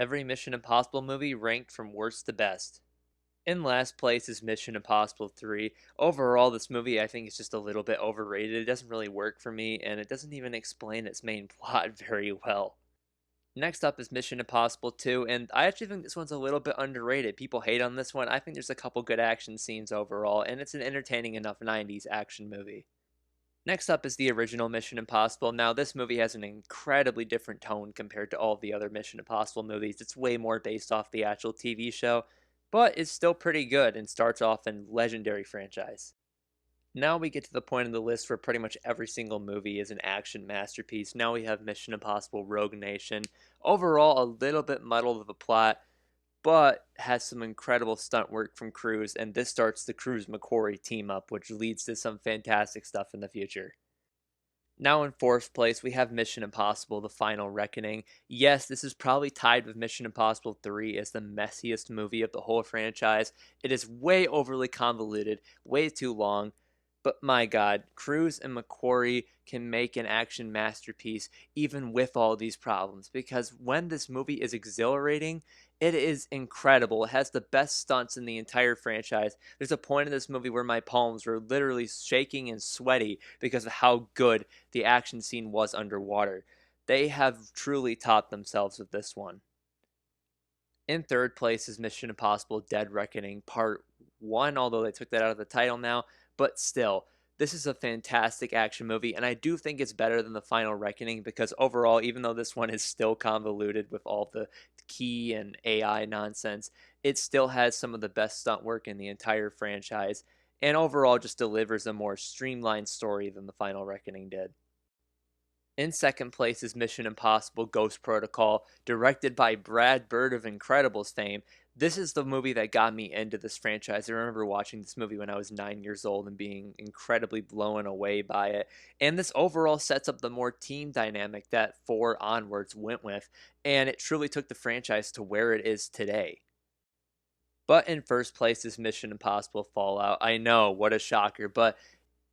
Every Mission Impossible movie ranked from worst to best. In last place is Mission Impossible 3. Overall, this movie I think is just a little bit overrated. It doesn't really work for me, and it doesn't even explain its main plot very well. Next up is Mission Impossible 2, and I actually think this one's a little bit underrated. People hate on this one. I think there's a couple good action scenes overall, and it's an entertaining enough 90s action movie. Next up is the original Mission Impossible. Now, this movie has an incredibly different tone compared to all the other Mission Impossible movies. It's way more based off the actual TV show, but it's still pretty good and starts off in legendary franchise. Now we get to the point in the list where pretty much every single movie is an action masterpiece. Now we have Mission Impossible Rogue Nation. Overall, a little bit muddled of a plot, but has some incredible stunt work from Cruise, and this starts the Cruise McQuarrie team up, which leads to some fantastic stuff in the future. Now in fourth place, we have Mission Impossible The Final Reckoning. Yes, this is probably tied with Mission Impossible 3 as the messiest movie of the whole franchise. It is way overly convoluted, way too long, but my god, Cruise and McQuarrie can make an action masterpiece even with all these problems, because when this movie is exhilarating, it is incredible. It has the best stunts in the entire franchise. There's a point in this movie where my palms were literally shaking and sweaty because of how good the action scene was underwater. They have truly topped themselves with this one. In third place is Mission Impossible Dead Reckoning Part 1, although they took that out of the title now, but still, this is a fantastic action movie, and I do think it's better than The Final Reckoning because overall, even though this one is still convoluted with all the key and AI nonsense, it still has some of the best stunt work in the entire franchise, and overall just delivers a more streamlined story than The Final Reckoning did. In second place is Mission Impossible Ghost Protocol, directed by Brad Bird of Incredibles fame. This is the movie that got me into this franchise. I remember watching this movie when I was 9 years old and being incredibly blown away by it. And this overall sets up the more team dynamic that 4 onwards went with, and it truly took the franchise to where it is today. But in first place is Mission Impossible Fallout. I know, what a shocker, but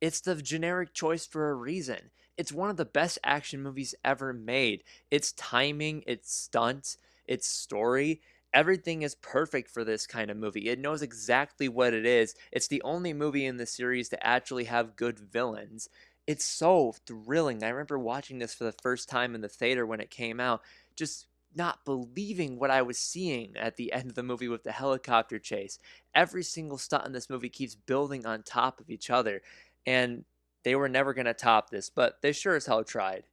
it's the generic choice for a reason. It's one of the best action movies ever made. Its timing, its stunts, its story, everything is perfect for this kind of movie. It knows exactly what it is. It's the only movie in the series to actually have good villains. It's so thrilling. I remember watching this for the first time in the theater when it came out, just not believing what I was seeing at the end of the movie with the helicopter chase. Every single stunt in this movie keeps building on top of each other, and they were never going to top this, but they sure as hell tried.